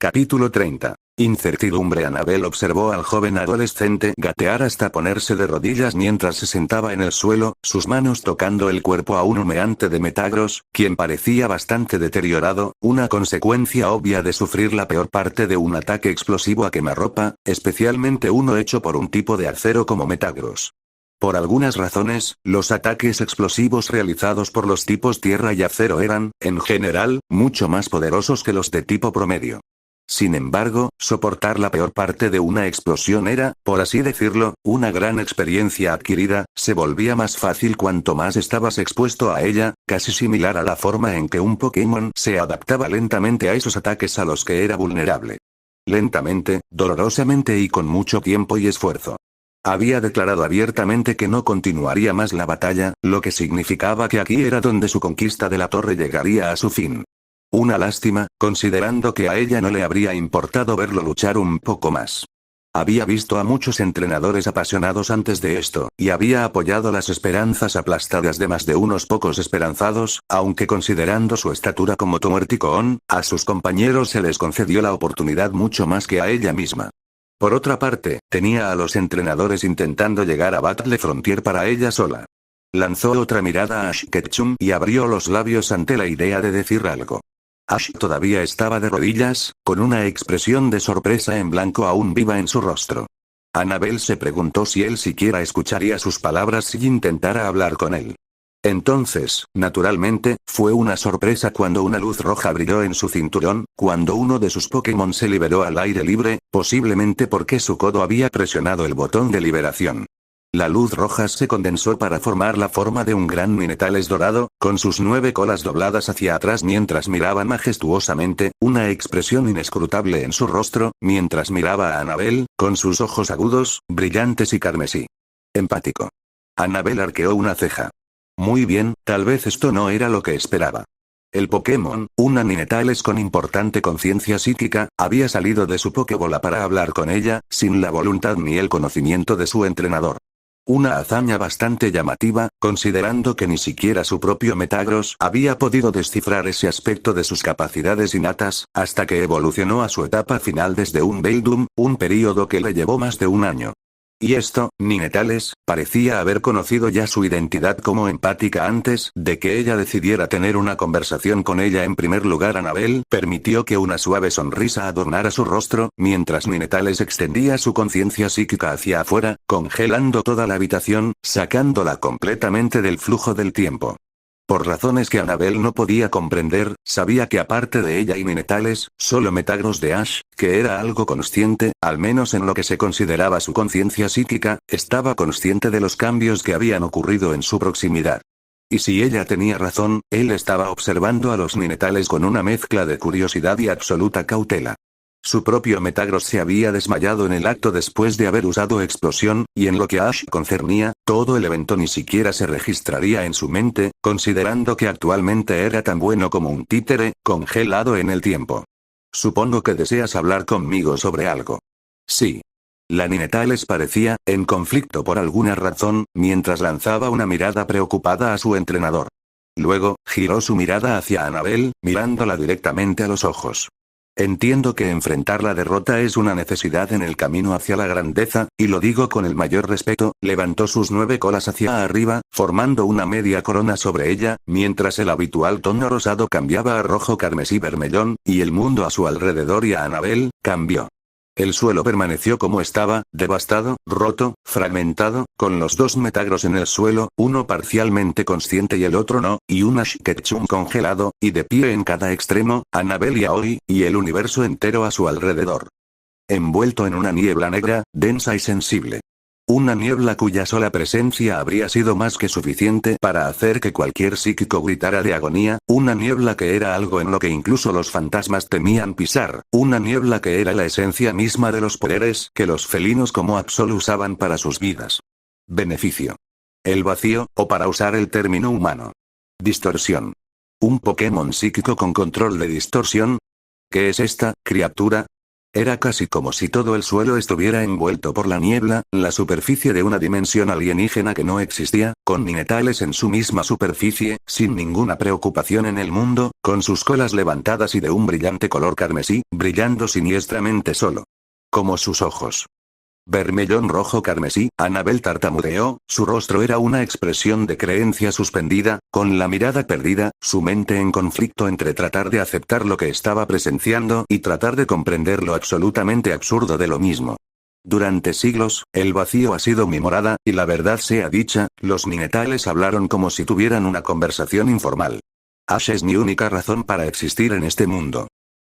Capítulo 30. Incertidumbre. Annabel observó al joven adolescente gatear hasta ponerse de rodillas mientras se sentaba en el suelo, sus manos tocando el cuerpo a un humeante de Metagross, quien parecía bastante deteriorado, una consecuencia obvia de sufrir la peor parte de un ataque explosivo a quemarropa, especialmente uno hecho por un tipo de acero como Metagross. Por algunas razones, los ataques explosivos realizados por los tipos tierra y acero eran, en general, mucho más poderosos que los de tipo promedio. Sin embargo, soportar la peor parte de una explosión era, por así decirlo, una gran experiencia adquirida, se volvía más fácil cuanto más estabas expuesto a ella, casi similar a la forma en que un Pokémon se adaptaba lentamente a esos ataques a los que era vulnerable. Lentamente, dolorosamente y con mucho tiempo y esfuerzo. Había declarado abiertamente que no continuaría más la batalla, lo que significaba que aquí era donde su conquista de la torre llegaría a su fin. Una lástima, considerando que a ella no le habría importado verlo luchar un poco más. Había visto a muchos entrenadores apasionados antes de esto, y había apoyado las esperanzas aplastadas de más de unos pocos esperanzados, aunque considerando su estatura como Tomuerticoon, a sus compañeros se les concedió la oportunidad mucho más que a ella misma. Por otra parte, tenía a los entrenadores intentando llegar a Battle Frontier para ella sola. Lanzó otra mirada a Ash Ketchum y abrió los labios ante la idea de decir algo. Ash todavía estaba de rodillas, con una expresión de sorpresa en blanco aún viva en su rostro. Annabel se preguntó si él siquiera escucharía sus palabras si intentara hablar con él. Entonces, naturalmente, fue una sorpresa cuando una luz roja brilló en su cinturón, cuando uno de sus Pokémon se liberó al aire libre, posiblemente porque su codo había presionado el botón de liberación. La luz roja se condensó para formar la forma de un gran Ninetales dorado, con sus 9 colas dobladas hacia atrás mientras miraba majestuosamente, una expresión inescrutable en su rostro, mientras miraba a Annabel, con sus ojos agudos, brillantes y carmesí. Empático. Annabel arqueó una ceja. Muy bien, tal vez esto no era lo que esperaba. El Pokémon, una Ninetales con importante conciencia psíquica, había salido de su Pokébola para hablar con ella, sin la voluntad ni el conocimiento de su entrenador. Una hazaña bastante llamativa, considerando que ni siquiera su propio Metagross había podido descifrar ese aspecto de sus capacidades innatas, hasta que evolucionó a su etapa final desde un Beldum, un período que le llevó más de un año. Y esto, Ninetales, parecía haber conocido ya su identidad como empática antes de que ella decidiera tener una conversación con ella. En primer lugar, Annabel permitió que una suave sonrisa adornara su rostro, mientras Ninetales extendía su conciencia psíquica hacia afuera, congelando toda la habitación, sacándola completamente del flujo del tiempo. Por razones que Annabel no podía comprender, sabía que aparte de ella y Ninetales, solo Metagross de Ash, que era algo consciente, al menos en lo que se consideraba su conciencia psíquica, estaba consciente de los cambios que habían ocurrido en su proximidad. Y si ella tenía razón, él estaba observando a los Ninetales con una mezcla de curiosidad y absoluta cautela. Su propio Metagross se había desmayado en el acto después de haber usado explosión, y en lo que a Ash concernía, todo el evento ni siquiera se registraría en su mente, considerando que actualmente era tan bueno como un títere, congelado en el tiempo. Supongo que deseas hablar conmigo sobre algo. Sí. La Ninetales parecía, en conflicto por alguna razón, mientras lanzaba una mirada preocupada a su entrenador. Luego, giró su mirada hacia Annabel, mirándola directamente a los ojos. Entiendo que enfrentar la derrota es una necesidad en el camino hacia la grandeza, y lo digo con el mayor respeto. Levantó sus 9 colas hacia arriba, formando una media corona sobre ella, mientras el habitual tono rosado cambiaba a rojo carmesí vermellón, y el mundo a su alrededor y a Annabel, cambió. El suelo permaneció como estaba, devastado, roto, fragmentado, con los 2 Metagross en el suelo, uno parcialmente consciente y el otro no, y un Ash Ketchum congelado, y de pie en cada extremo, Annabel y Aoi, y el universo entero a su alrededor. Envuelto en una niebla negra, densa y sensible. Una niebla cuya sola presencia habría sido más que suficiente para hacer que cualquier psíquico gritara de agonía, una niebla que era algo en lo que incluso los fantasmas temían pisar, una niebla que era la esencia misma de los poderes que los felinos como Absol usaban para sus vidas. Beneficio. El vacío, o para usar el término humano. Distorsión. ¿Un Pokémon psíquico con control de distorsión? ¿Qué es esta criatura? Era casi como si todo el suelo estuviera envuelto por la niebla, la superficie de una dimensión alienígena que no existía, con ninetales en su misma superficie, sin ninguna preocupación en el mundo, con sus colas levantadas y de un brillante color carmesí, brillando siniestramente solo. Como sus ojos. Vermellón rojo carmesí, Annabel tartamudeó, su rostro era una expresión de creencia suspendida, con la mirada perdida, su mente en conflicto entre tratar de aceptar lo que estaba presenciando y tratar de comprender lo absolutamente absurdo de lo mismo. Durante siglos, el vacío ha sido mi morada, y la verdad sea dicha, los ninetales hablaron como si tuvieran una conversación informal. Ash es mi única razón para existir en este mundo.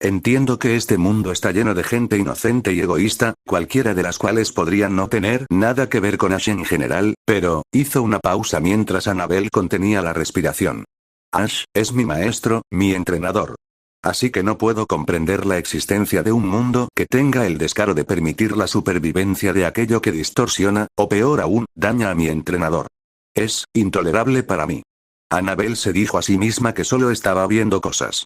Entiendo que este mundo está lleno de gente inocente y egoísta, cualquiera de las cuales podrían no tener nada que ver con Ash en general, pero, hizo una pausa mientras Annabel contenía la respiración. Ash, es mi maestro, mi entrenador. Así que no puedo comprender la existencia de un mundo que tenga el descaro de permitir la supervivencia de aquello que distorsiona, o peor aún, daña a mi entrenador. Es intolerable para mí. Annabel se dijo a sí misma que solo estaba viendo cosas.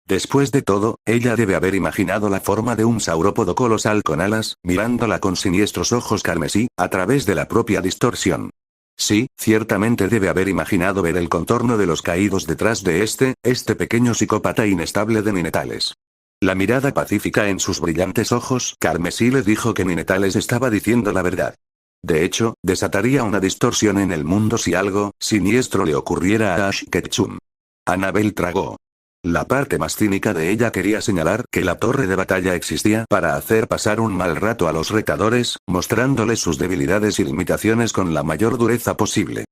Después de todo, ella debe haber imaginado la forma de un saurópodo colosal con alas, mirándola con siniestros ojos carmesí, a través de la propia distorsión. Sí, ciertamente debe haber imaginado ver el contorno de los caídos detrás de este pequeño psicópata inestable de ninetales. La mirada pacífica en sus brillantes ojos carmesí le dijo que ninetales estaba diciendo la verdad. De hecho, desataría una distorsión en el mundo si algo siniestro le ocurriera a Ash Ketchum. Annabel tragó. La parte más cínica de ella quería señalar que la torre de batalla existía para hacer pasar un mal rato a los retadores, mostrándoles sus debilidades y limitaciones con la mayor dureza posible.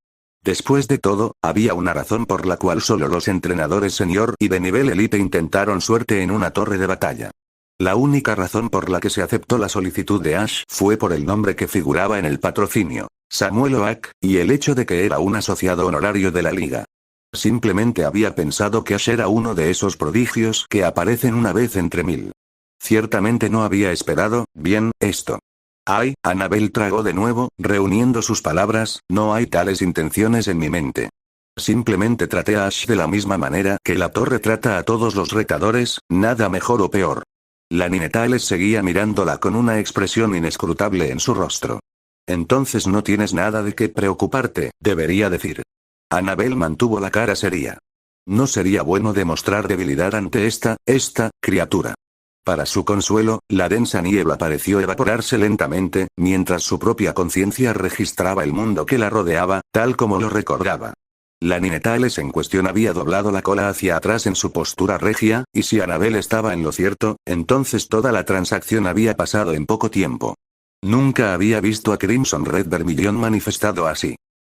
Después de todo, había una razón por la cual solo los entrenadores senior y de nivel elite intentaron suerte en una torre de batalla. La única razón por la que se aceptó la solicitud de Ash fue por el nombre que figuraba en el patrocinio, Samuel Oak, y el hecho de que era un asociado honorario de la liga. Simplemente había pensado que Ash era uno de esos prodigios que aparecen una vez entre mil. Ciertamente no había esperado, bien, esto. Ay, Annabel tragó de nuevo, reuniendo sus palabras, no hay tales intenciones en mi mente. Simplemente traté a Ash de la misma manera que la torre trata a todos los retadores, nada mejor o peor. La ninetales seguía mirándola con una expresión inescrutable en su rostro. Entonces no tienes nada de qué preocuparte, debería decir. Annabel mantuvo la cara seria. No sería bueno demostrar debilidad ante esta criatura. Para su consuelo, la densa niebla pareció evaporarse lentamente, mientras su propia conciencia registraba el mundo que la rodeaba, tal como lo recordaba. La ninetales en cuestión había doblado la cola hacia atrás en su postura regia, y si Annabel estaba en lo cierto, entonces toda la transacción había pasado en poco tiempo. Nunca había visto a Crimson Red Vermilion manifestado así.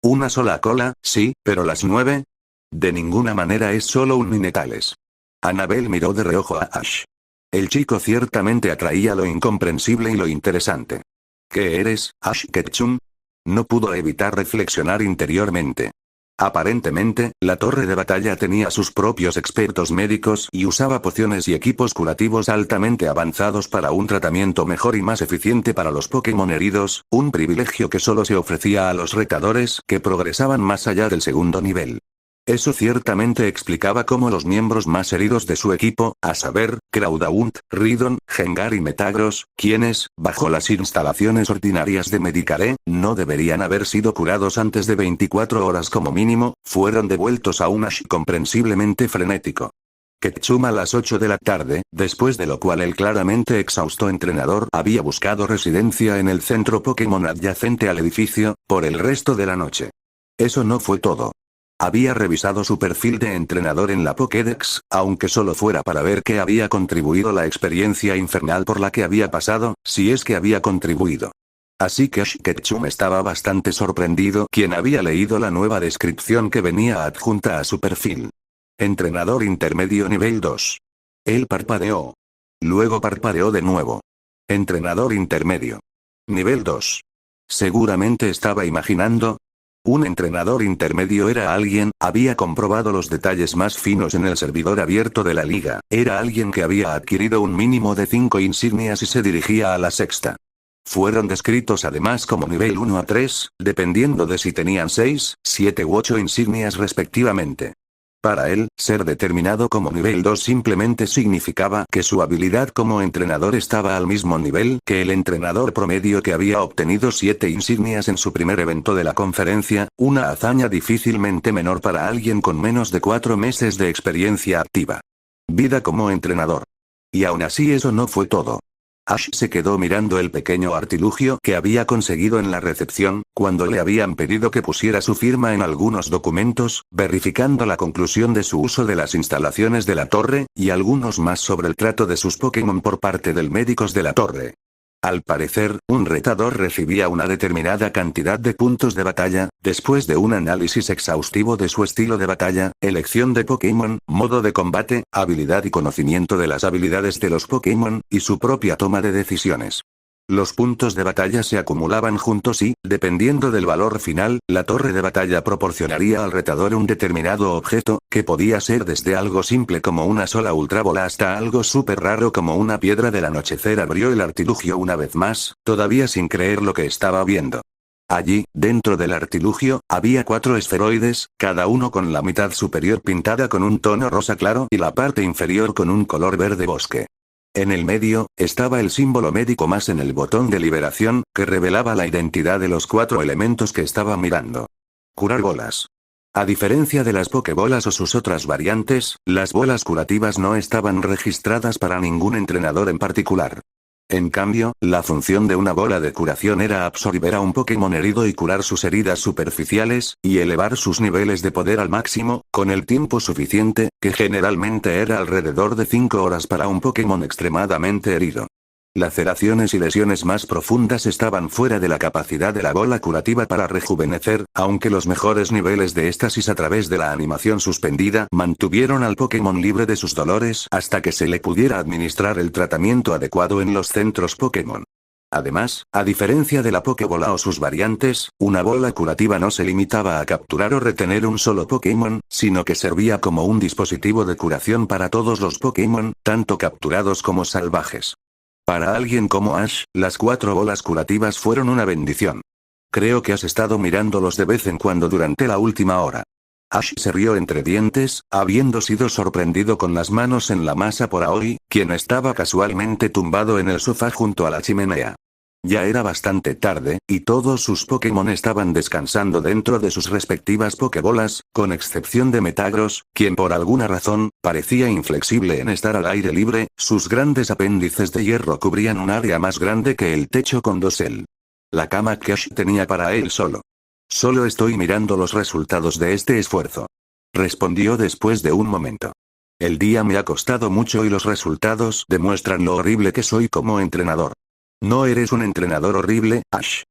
Una sola cola, sí, pero las 9. De ninguna manera es solo un ninetales. Annabel miró de reojo a Ash. El chico ciertamente atraía lo incomprensible y lo interesante. ¿Qué eres, Ash Ketchum? No pudo evitar reflexionar interiormente. Aparentemente, la torre de batalla tenía sus propios expertos médicos y usaba pociones y equipos curativos altamente avanzados para un tratamiento mejor y más eficiente para los Pokémon heridos, un privilegio que solo se ofrecía a los retadores que progresaban más allá del segundo nivel. Eso ciertamente explicaba cómo los miembros más heridos de su equipo, a saber, Craudaunt, Ridon, Gengar y Metagross, quienes, bajo las instalaciones ordinarias de Medicare, no deberían haber sido curados antes de 24 horas como mínimo, fueron devueltos a un Ash comprensiblemente frenético. Ketchum a las 8 de la tarde, después de lo cual el claramente exhausto entrenador había buscado residencia en el centro Pokémon adyacente al edificio, por el resto de la noche. Eso no fue todo. Había revisado su perfil de entrenador en la Pokédex, aunque solo fuera para ver qué había contribuido la experiencia infernal por la que había pasado, si es que había contribuido. Así que Ash Ketchum estaba bastante sorprendido quien había leído la nueva descripción que venía adjunta a su perfil. Entrenador intermedio nivel 2. Él parpadeó. Luego parpadeó de nuevo. Entrenador intermedio. Nivel 2. Seguramente estaba imaginando. Un entrenador intermedio era alguien, había comprobado los detalles más finos en el servidor abierto de la liga, era alguien que había adquirido un mínimo de 5 insignias y se dirigía a la sexta. Fueron descritos además como nivel 1 a 3, dependiendo de si tenían 6, 7 u 8 insignias respectivamente. Para él, ser determinado como nivel 2 simplemente significaba que su habilidad como entrenador estaba al mismo nivel que el entrenador promedio que había obtenido 7 insignias en su primer evento de la conferencia, una hazaña difícilmente menor para alguien con menos de 4 meses de experiencia activa. Vida como entrenador. Y aún así eso no fue todo. Ash se quedó mirando el pequeño artilugio que había conseguido en la recepción, cuando le habían pedido que pusiera su firma en algunos documentos, verificando la conclusión de su uso de las instalaciones de la torre, y algunos más sobre el trato de sus Pokémon por parte del médicos de la torre. Al parecer, un retador recibía una determinada cantidad de puntos de batalla, después de un análisis exhaustivo de su estilo de batalla, elección de Pokémon, modo de combate, habilidad y conocimiento de las habilidades de los Pokémon, y su propia toma de decisiones. Los puntos de batalla se acumulaban juntos y, dependiendo del valor final, la torre de batalla proporcionaría al retador un determinado objeto, que podía ser desde algo simple como una sola ultrabola hasta algo súper raro como una piedra del anochecer. Abrió el artilugio una vez más, todavía sin creer lo que estaba viendo. Allí, dentro del artilugio, había 4 esferoides, cada uno con la mitad superior pintada con un tono rosa claro y la parte inferior con un color verde bosque. En el medio, estaba el símbolo médico más en el botón de liberación, que revelaba la identidad de los 4 elementos que estaba mirando. Curar bolas. A diferencia de las Pokébolas o sus otras variantes, las bolas curativas no estaban registradas para ningún entrenador en particular. En cambio, la función de una bola de curación era absorber a un Pokémon herido y curar sus heridas superficiales, y elevar sus niveles de poder al máximo, con el tiempo suficiente, que generalmente era alrededor de 5 horas para un Pokémon extremadamente herido. Laceraciones y lesiones más profundas estaban fuera de la capacidad de la bola curativa para rejuvenecer, aunque los mejores niveles de éxtasis a través de la animación suspendida mantuvieron al Pokémon libre de sus dolores hasta que se le pudiera administrar el tratamiento adecuado en los centros Pokémon. Además, a diferencia de la Pokébola o sus variantes, una bola curativa no se limitaba a capturar o retener un solo Pokémon, sino que servía como un dispositivo de curación para todos los Pokémon, tanto capturados como salvajes. Para alguien como Ash, las 4 bolas curativas fueron una bendición. Creo que has estado mirándolos de vez en cuando durante la última hora. Ash se rió entre dientes, habiendo sido sorprendido con las manos en la masa por Aoi, quien estaba casualmente tumbado en el sofá junto a la chimenea. Ya era bastante tarde, y todos sus Pokémon estaban descansando dentro de sus respectivas Pokébolas, con excepción de Metagross, quien por alguna razón, parecía inflexible en estar al aire libre, sus grandes apéndices de hierro cubrían un área más grande que el techo con dosel. La cama que Ash tenía para él solo. Solo estoy mirando los resultados de este esfuerzo. Respondió después de un momento. El día me ha costado mucho y los resultados demuestran lo horrible que soy como entrenador. No eres un entrenador horrible, Ash.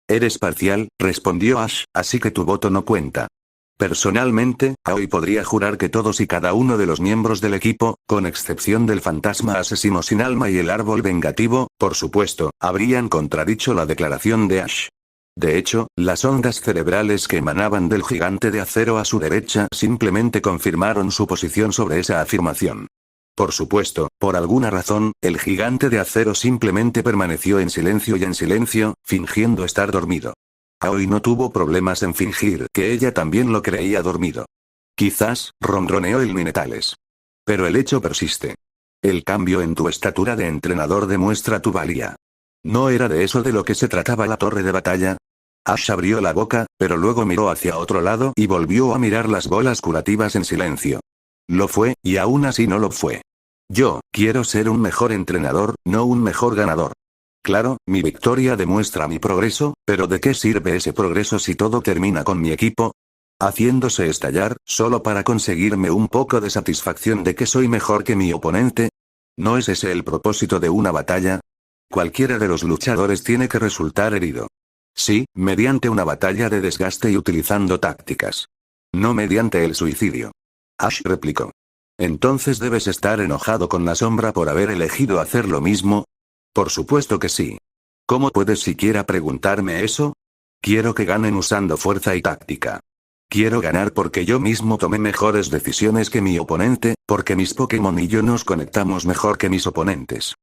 Eres parcial, respondió Ash, así que tu voto no cuenta. Personalmente, hoy podría jurar que todos y cada uno de los miembros del equipo, con excepción del fantasma asesino sin alma y el árbol vengativo, por supuesto, habrían contradicho la declaración de Ash. De hecho, las ondas cerebrales que emanaban del gigante de acero a su derecha simplemente confirmaron su posición sobre esa afirmación. Por supuesto, por alguna razón, el gigante de acero simplemente permaneció en silencio, fingiendo estar dormido. Aoi no tuvo problemas en fingir que ella también lo creía dormido. Quizás, ronroneó el Minetales. Pero el hecho persiste. El cambio en tu estatura de entrenador demuestra tu valía. ¿No era de eso de lo que se trataba la torre de batalla? Ash abrió la boca, pero luego miró hacia otro lado y volvió a mirar las bolas curativas en silencio. Lo fue, y aún así no lo fue. Yo, quiero ser un mejor entrenador, no un mejor ganador. Claro, mi victoria demuestra mi progreso, pero ¿de qué sirve ese progreso si todo termina con mi equipo? Haciéndose estallar, solo para conseguirme un poco de satisfacción de que soy mejor que mi oponente. ¿No es ese el propósito de una batalla? Cualquiera de los luchadores tiene que resultar herido. Sí, mediante una batalla de desgaste y utilizando tácticas. No mediante el suicidio. Ash replicó. ¿Entonces debes estar enojado con la sombra por haber elegido hacer lo mismo? Por supuesto que sí. ¿Cómo puedes siquiera preguntarme eso? Quiero que ganen usando fuerza y táctica. Quiero ganar porque yo mismo tomé mejores decisiones que mi oponente, porque mis Pokémon y yo nos conectamos mejor que mis oponentes.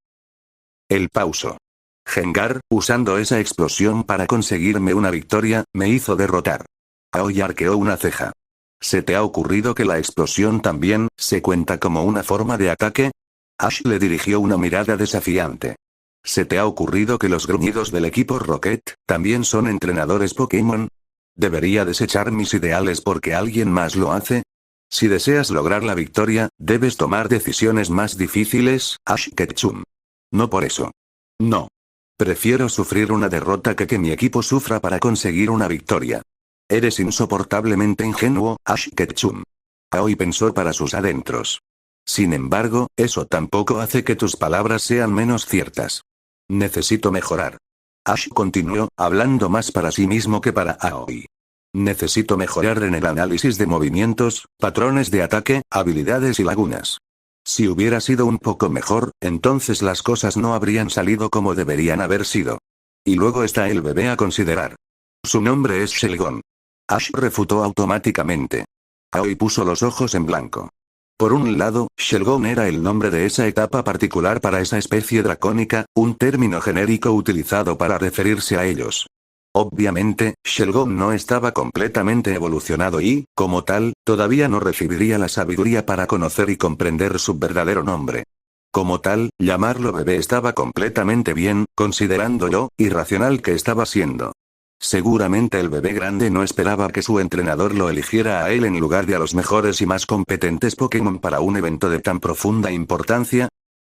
El pauso. Gengar, usando esa explosión para conseguirme una victoria, me hizo derrotar. Aoi arqueó una ceja. ¿Se te ha ocurrido que la explosión también se cuenta como una forma de ataque? Ash le dirigió una mirada desafiante. ¿Se te ha ocurrido que los gruñidos del equipo Rocket también son entrenadores Pokémon? ¿Debería desechar mis ideales porque alguien más lo hace? Si deseas lograr la victoria, debes tomar decisiones más difíciles, Ash Ketchum. No por eso. No. Prefiero sufrir una derrota que mi equipo sufra para conseguir una victoria. Eres insoportablemente ingenuo, Ash Ketchum. Aoi pensó para sus adentros. Sin embargo, eso tampoco hace que tus palabras sean menos ciertas. Necesito mejorar. Ash continuó, hablando más para sí mismo que para Aoi. Necesito mejorar en el análisis de movimientos, patrones de ataque, habilidades y lagunas. Si hubiera sido un poco mejor, entonces las cosas no habrían salido como deberían haber sido. Y luego está el bebé a considerar. Su nombre es Shelgon. Ash refutó automáticamente. Aoi puso los ojos en blanco. Por un lado, Shelgon era el nombre de esa etapa particular para esa especie dracónica, un término genérico utilizado para referirse a ellos. Obviamente, Shelgon no estaba completamente evolucionado y, como tal, todavía no recibiría la sabiduría para conocer y comprender su verdadero nombre. Como tal, llamarlo bebé estaba completamente bien, considerando lo irracional que estaba siendo. Seguramente el bebé grande no esperaba que su entrenador lo eligiera a él en lugar de a los mejores y más competentes Pokémon para un evento de tan profunda importancia.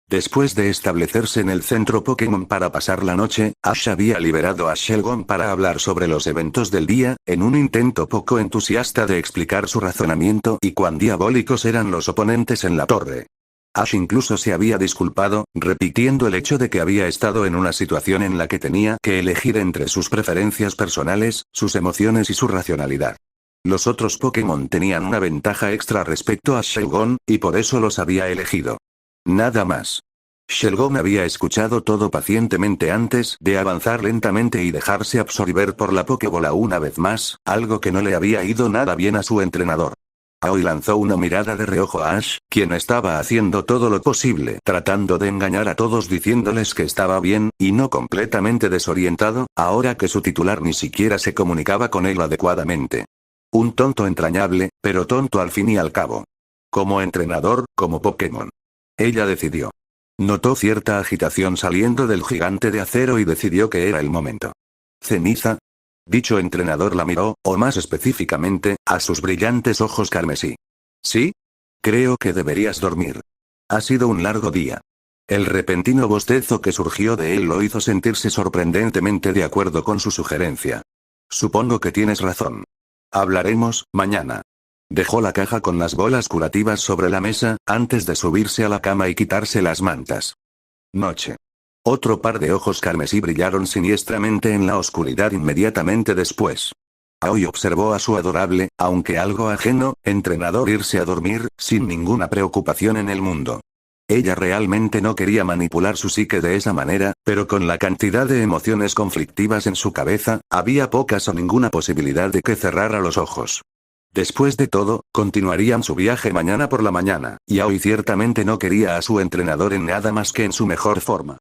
Después de establecerse en el centro Pokémon para pasar la noche, Ash había liberado a Shelgon para hablar sobre los eventos del día, en un intento poco entusiasta de explicar su razonamiento y cuán diabólicos eran los oponentes en la torre. Ash incluso se había disculpado, repitiendo el hecho de que había estado en una situación en la que tenía que elegir entre sus preferencias personales, sus emociones y su racionalidad. Los otros Pokémon tenían una ventaja extra respecto a Shelgon, y por eso los había elegido. Nada más. Shelgon había escuchado todo pacientemente antes de avanzar lentamente y dejarse absorber por la Pokébola una vez más, algo que no le había ido nada bien a su entrenador. Aoi lanzó una mirada de reojo a Ash, quien estaba haciendo todo lo posible tratando de engañar a todos diciéndoles que estaba bien, y no completamente desorientado, ahora que su titular ni siquiera se comunicaba con él adecuadamente. Un tonto entrañable, pero tonto al fin y al cabo. Como entrenador, como Pokémon. Ella decidió. Notó cierta agitación saliendo del gigante de acero y decidió que era el momento. ¿Ceniza? Dicho entrenador la miró, o más específicamente, a sus brillantes ojos carmesí. ¿Sí? Creo que deberías dormir. Ha sido un largo día. El repentino bostezo que surgió de él lo hizo sentirse sorprendentemente de acuerdo con su sugerencia. Supongo que tienes razón. Hablaremos, mañana. Dejó la caja con las bolas curativas sobre la mesa, antes de subirse a la cama y quitarse las mantas. Noche. Otro par de ojos carmesí brillaron siniestramente en la oscuridad inmediatamente después. Aoi observó a su adorable, aunque algo ajeno, entrenador irse a dormir, sin ninguna preocupación en el mundo. Ella realmente no quería manipular su psique de esa manera, pero con la cantidad de emociones conflictivas en su cabeza, había pocas o ninguna posibilidad de que cerrara los ojos. Después de todo, continuarían su viaje mañana por la mañana, y Aoi ciertamente no quería a su entrenador en nada más que en su mejor forma.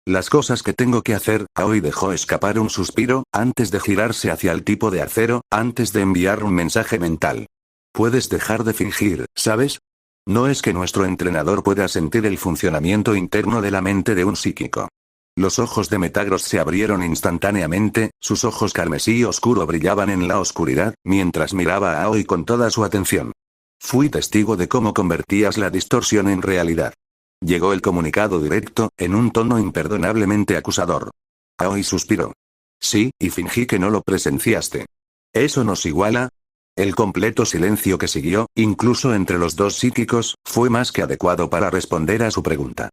Las cosas que tengo que hacer, Aoi dejó escapar un suspiro, antes de girarse hacia el tipo de acero, antes de enviar un mensaje mental. Puedes dejar de fingir, ¿sabes? No es que nuestro entrenador pueda sentir el funcionamiento interno de la mente de un psíquico. Los ojos de Metagross se abrieron instantáneamente, sus ojos carmesí oscuro brillaban en la oscuridad, mientras miraba a Aoi con toda su atención. Fui testigo de cómo convertías la distorsión en realidad. Llegó el comunicado directo, en un tono imperdonablemente acusador. Aoi suspiró. Sí, y fingí que no lo presenciaste. ¿Eso nos iguala? El completo silencio que siguió, incluso entre los dos psíquicos, fue más que adecuado para responder a su pregunta.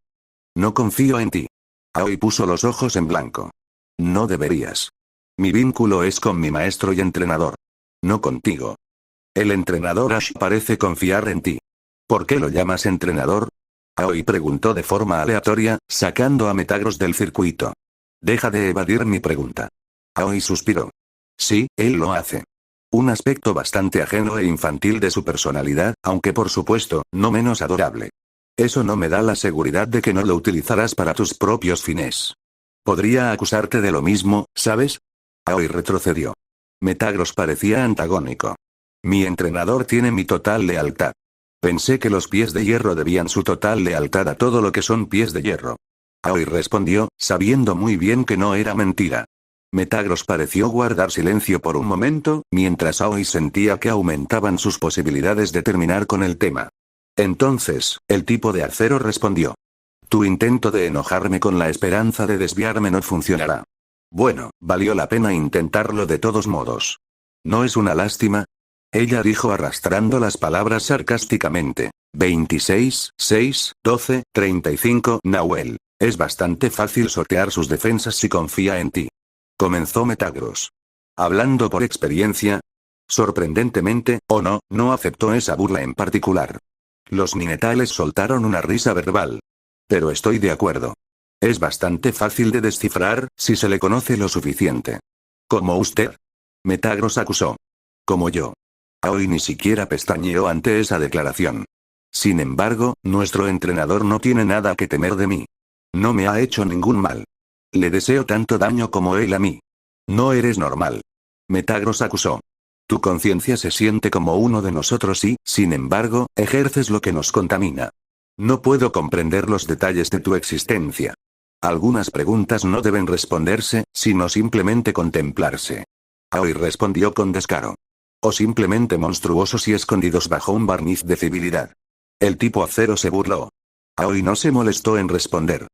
No confío en ti. Aoi puso los ojos en blanco. No deberías. Mi vínculo es con mi maestro y entrenador. No contigo. El entrenador Ash parece confiar en ti. ¿Por qué lo llamas entrenador? Aoi preguntó de forma aleatoria, sacando a Metagross del circuito. Deja de evadir mi pregunta. Aoi suspiró. Sí, él lo hace. Un aspecto bastante ajeno e infantil de su personalidad, aunque por supuesto, no menos adorable. Eso no me da la seguridad de que no lo utilizarás para tus propios fines. Podría acusarte de lo mismo, ¿sabes? Aoi retrocedió. Metagross parecía antagónico. Mi entrenador tiene mi total lealtad. Pensé que los pies de hierro debían su total lealtad a todo lo que son pies de hierro. Aoi respondió, sabiendo muy bien que no era mentira. Metagross pareció guardar silencio por un momento, mientras Aoi sentía que aumentaban sus posibilidades de terminar con el tema. Entonces, el tipo de acero respondió. Tu intento de enojarme con la esperanza de desviarme no funcionará. Bueno, valió la pena intentarlo de todos modos. ¿No es una lástima? Ella dijo arrastrando las palabras sarcásticamente. 26, 6, 12, 35 Nahuel. Es bastante fácil sortear sus defensas si confía en ti. Comenzó Metagross. Hablando por experiencia. Sorprendentemente, o no, no aceptó esa burla en particular. Los ninetales soltaron una risa verbal. Pero estoy de acuerdo. Es bastante fácil de descifrar, si se le conoce lo suficiente. ¿Como usted? Metagross acusó. Como yo. Aoi ni siquiera pestañeó ante esa declaración. Sin embargo, nuestro entrenador no tiene nada que temer de mí. No me ha hecho ningún mal. Le deseo tanto daño como él a mí. No eres normal. Metagross acusó. Tu conciencia se siente como uno de nosotros y, sin embargo, ejerces lo que nos contamina. No puedo comprender los detalles de tu existencia. Algunas preguntas no deben responderse, sino simplemente contemplarse. Aoi respondió con descaro. O simplemente monstruosos y escondidos bajo un barniz de civilidad. El tipo acero se burló. Aoi no se molestó en responder.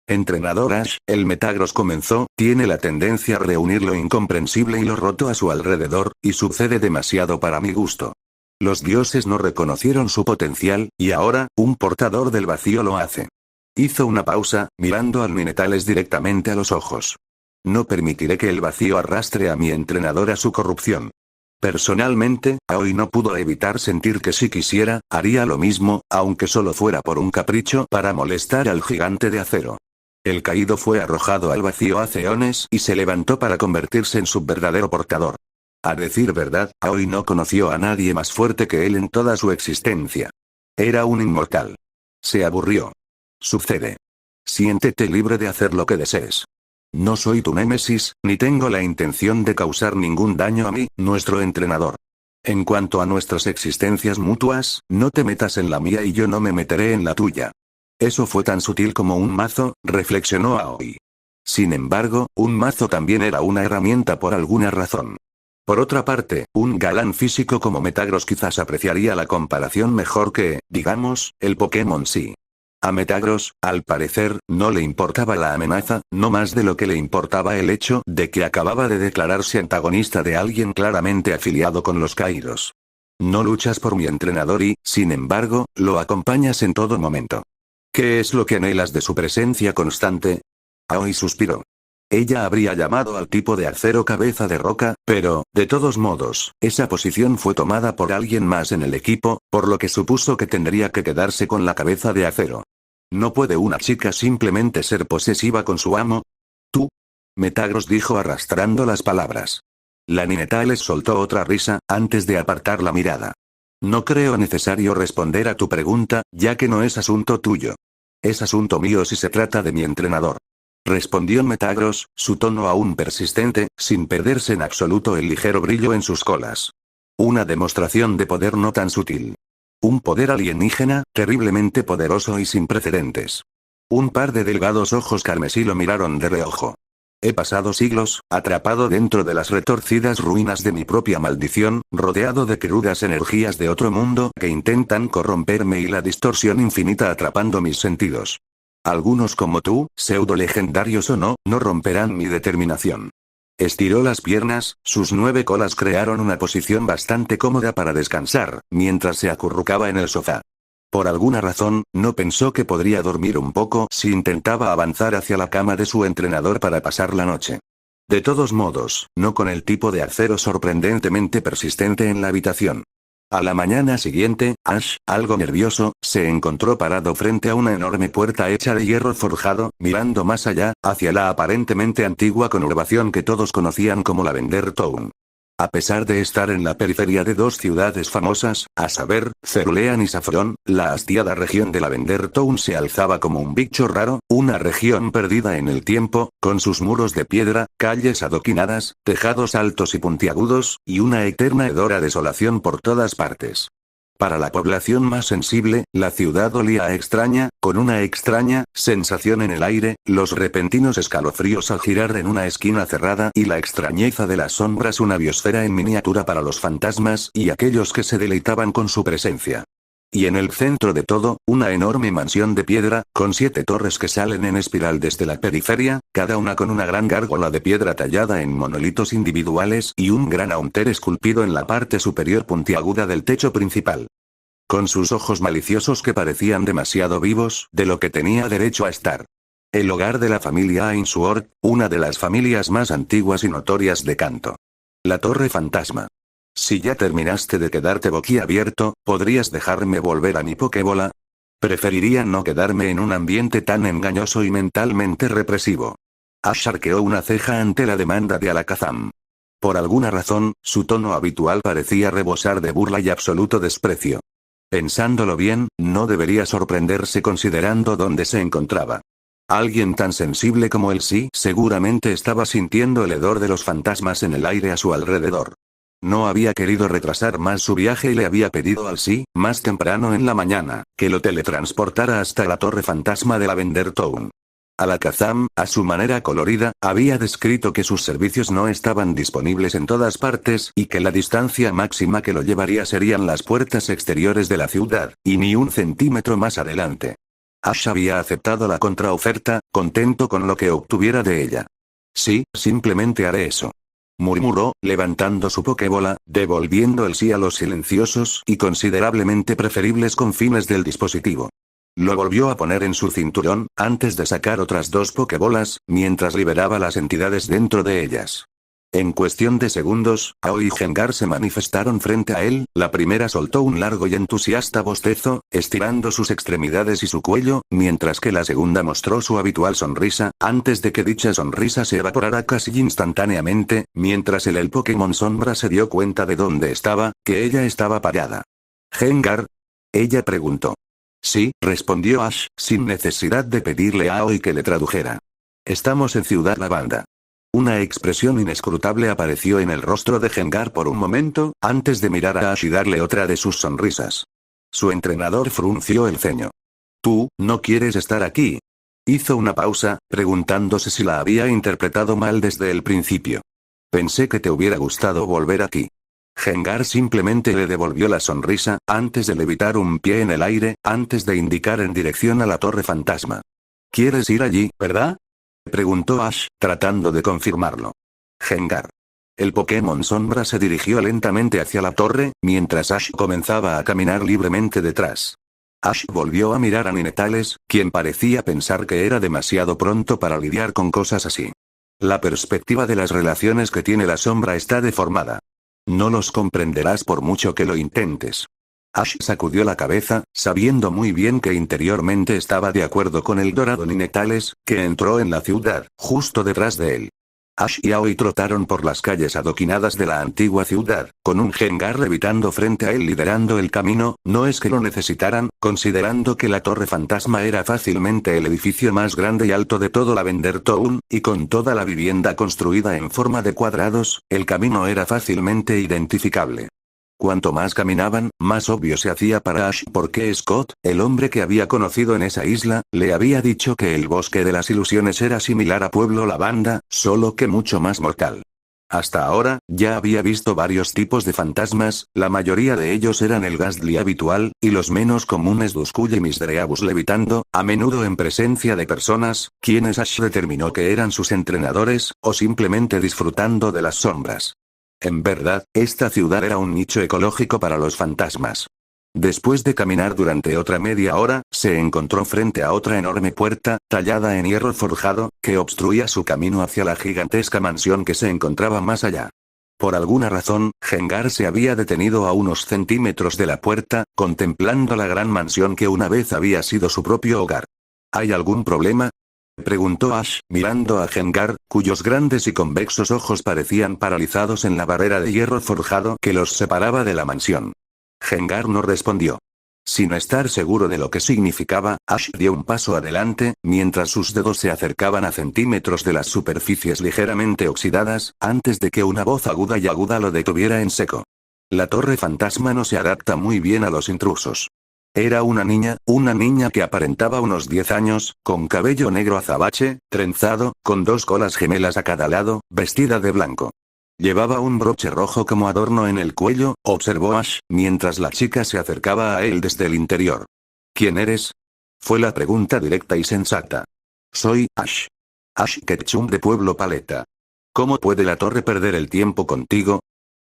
Entrenador Ash, el Metagross comenzó, tiene la tendencia a reunir lo incomprensible y lo roto a su alrededor, y sucede demasiado para mi gusto. Los dioses no reconocieron su potencial, y ahora, un portador del vacío lo hace. Hizo una pausa, mirando al Ninetales directamente a los ojos. No permitiré que el vacío arrastre a mi entrenador a su corrupción. Personalmente, Aoi no pudo evitar sentir que si quisiera, haría lo mismo, aunque solo fuera por un capricho para molestar al gigante de acero. El caído fue arrojado al vacío hace eones y se levantó para convertirse en su verdadero portador. A decir verdad, Aoi no conoció a nadie más fuerte que él en toda su existencia. Era un inmortal. Se aburrió. Sucede. Siéntete libre de hacer lo que desees. No soy tu némesis, ni tengo la intención de causar ningún daño a mí, nuestro entrenador. En cuanto a nuestras existencias mutuas, no te metas en la mía y yo no me meteré en la tuya. Eso fue tan sutil como un mazo, reflexionó Aoi. Sin embargo, un mazo también era una herramienta por alguna razón. Por otra parte, un galán físico como Metagross quizás apreciaría la comparación mejor que, digamos, el Pokémon sí. A Metagross, al parecer, no le importaba la amenaza, no más de lo que le importaba el hecho de que acababa de declararse antagonista de alguien claramente afiliado con los Kairos. No luchas por mi entrenador y, sin embargo, lo acompañas en todo momento. ¿Qué es lo que anhelas de su presencia constante? Aoi suspiró. Ella habría llamado al tipo de acero cabeza de roca, pero, de todos modos, esa posición fue tomada por alguien más en el equipo, por lo que supuso que tendría que quedarse con la cabeza de acero. ¿No puede una chica simplemente ser posesiva con su amo? ¿Tú? Metagross dijo arrastrando las palabras. La Ninetales soltó otra risa, antes de apartar la mirada. No creo necesario responder a tu pregunta, ya que no es asunto tuyo. Es asunto mío si se trata de mi entrenador. Respondió Metagross, su tono aún persistente, sin perderse en absoluto el ligero brillo en sus colas. Una demostración de poder no tan sutil. Un poder alienígena, terriblemente poderoso y sin precedentes. Un par de delgados ojos carmesí lo miraron de reojo. He pasado siglos, atrapado dentro de las retorcidas ruinas de mi propia maldición, rodeado de crudas energías de otro mundo que intentan corromperme y la distorsión infinita atrapando mis sentidos. Algunos como tú, pseudo legendarios o no, no romperán mi determinación. Estiró las piernas, sus 9 colas crearon una posición bastante cómoda para descansar, mientras se acurrucaba en el sofá. Por alguna razón, no pensó que podría dormir un poco si intentaba avanzar hacia la cama de su entrenador para pasar la noche. De todos modos, no con el tipo de acero sorprendentemente persistente en la habitación. A la mañana siguiente, Ash, algo nervioso, se encontró parado frente a una enorme puerta hecha de hierro forjado, mirando más allá, hacia la aparentemente antigua conurbación que todos conocían como Lavender Town. A pesar de estar en la periferia de dos ciudades famosas, a saber, Cerulean y Saffron, la hastiada región de Lavender Town se alzaba como un bicho raro, una región perdida en el tiempo, con sus muros de piedra, calles adoquinadas, tejados altos y puntiagudos, y una eterna hedora desolación por todas partes. Para la población más sensible, la ciudad olía a extraña, con una extraña sensación en el aire, los repentinos escalofríos al girar en una esquina cerrada y la extrañeza de las sombras, una biosfera en miniatura para los fantasmas y aquellos que se deleitaban con su presencia. Y en el centro de todo, una enorme mansión de piedra, con 7 torres que salen en espiral desde la periferia, cada una con una gran gárgola de piedra tallada en monolitos individuales y un gran aunter esculpido en la parte superior puntiaguda del techo principal. Con sus ojos maliciosos que parecían demasiado vivos de lo que tenía derecho a estar. El hogar de la familia Ainsworth, una de las familias más antiguas y notorias de Kanto. La Torre Fantasma. Si ya terminaste de quedarte boquiabierto, ¿podrías dejarme volver a mi Pokébola? Preferiría no quedarme en un ambiente tan engañoso y mentalmente represivo. Ash arqueó una ceja ante la demanda de Alakazam. Por alguna razón, su tono habitual parecía rebosar de burla y absoluto desprecio. Pensándolo bien, no debería sorprenderse considerando dónde se encontraba. Alguien tan sensible como él seguramente estaba sintiendo el hedor de los fantasmas en el aire a su alrededor. No había querido retrasar más su viaje y le había pedido al más temprano en la mañana, que lo teletransportara hasta la Torre Fantasma de Lavender Town. Alakazam, a su manera colorida, había descrito que sus servicios no estaban disponibles en todas partes y que la distancia máxima que lo llevaría serían las puertas exteriores de la ciudad, y ni un centímetro más adelante. Ash había aceptado la contraoferta, contento con lo que obtuviera de ella. Sí, simplemente haré eso. Murmuró, levantando su Pokébola, devolviendo el sí a los silenciosos y considerablemente preferibles confines del dispositivo. Lo volvió a poner en su cinturón, antes de sacar otras 2 Pokébolas, mientras liberaba las entidades dentro de ellas. En cuestión de segundos, Aoi y Gengar se manifestaron frente a él, la primera soltó un largo y entusiasta bostezo, estirando sus extremidades y su cuello, mientras que la segunda mostró su habitual sonrisa, antes de que dicha sonrisa se evaporara casi instantáneamente, mientras el Pokémon Sombra se dio cuenta de dónde estaba, que ella estaba parada. ¿Gengar? Ella preguntó. Sí, respondió Ash, sin necesidad de pedirle a Aoi que le tradujera. Estamos en Ciudad Lavanda. Una expresión inescrutable apareció en el rostro de Gengar por un momento, antes de mirar a Ash y darle otra de sus sonrisas. Su entrenador frunció el ceño. ¿Tú, no quieres estar aquí? Hizo una pausa, preguntándose si la había interpretado mal desde el principio. Pensé que te hubiera gustado volver aquí. Gengar simplemente le devolvió la sonrisa, antes de levitar un pie en el aire, antes de indicar en dirección a la Torre Fantasma. ¿Quieres ir allí, verdad? Preguntó Ash, tratando de confirmarlo. Gengar. El Pokémon Sombra se dirigió lentamente hacia la torre, mientras Ash comenzaba a caminar libremente detrás. Ash volvió a mirar a Ninetales, quien parecía pensar que era demasiado pronto para lidiar con cosas así. La perspectiva de las relaciones que tiene la sombra está deformada. No los comprenderás por mucho que lo intentes. Ash sacudió la cabeza, sabiendo muy bien que interiormente estaba de acuerdo con el dorado Ninetales, que entró en la ciudad, justo detrás de él. Ash y Aoi trotaron por las calles adoquinadas de la antigua ciudad, con un Gengar levitando frente a él liderando el camino, no es que lo necesitaran, considerando que la Torre Fantasma era fácilmente el edificio más grande y alto de todo Lavender Town, y con toda la vivienda construida en forma de cuadrados, el camino era fácilmente identificable. Cuanto más caminaban, más obvio se hacía para Ash porque Scott, el hombre que había conocido en esa isla, le había dicho que el bosque de las ilusiones era similar a Pueblo Lavanda, solo que mucho más mortal. Hasta ahora, ya había visto varios tipos de fantasmas, la mayoría de ellos eran el Ghastly habitual, y los menos comunes Duskull y Misdreavus levitando, a menudo en presencia de personas, quienes Ash determinó que eran sus entrenadores, o simplemente disfrutando de las sombras. En verdad, esta ciudad era un nicho ecológico para los fantasmas. Después de caminar durante otra media hora, se encontró frente a otra enorme puerta, tallada en hierro forjado, que obstruía su camino hacia la gigantesca mansión que se encontraba más allá. Por alguna razón, Gengar se había detenido a unos centímetros de la puerta, contemplando la gran mansión que una vez había sido su propio hogar. ¿Hay algún problema? Preguntó Ash, mirando a Gengar, cuyos grandes y convexos ojos parecían paralizados en la barrera de hierro forjado que los separaba de la mansión. Gengar no respondió. Sin estar seguro de lo que significaba, Ash dio un paso adelante, mientras sus dedos se acercaban a centímetros de las superficies ligeramente oxidadas, antes de que una voz aguda y aguda lo detuviera en seco. La torre fantasma no se adapta muy bien a los intrusos. Era una niña que aparentaba unos 10 años, con cabello negro azabache, trenzado, con 2 colas gemelas a cada lado, vestida de blanco. Llevaba un broche rojo como adorno en el cuello, observó Ash, mientras la chica se acercaba a él desde el interior. ¿Quién eres? Fue la pregunta directa y sensata. Soy Ash. Ash Ketchum de Pueblo Paleta. ¿Cómo puede la torre perder el tiempo contigo?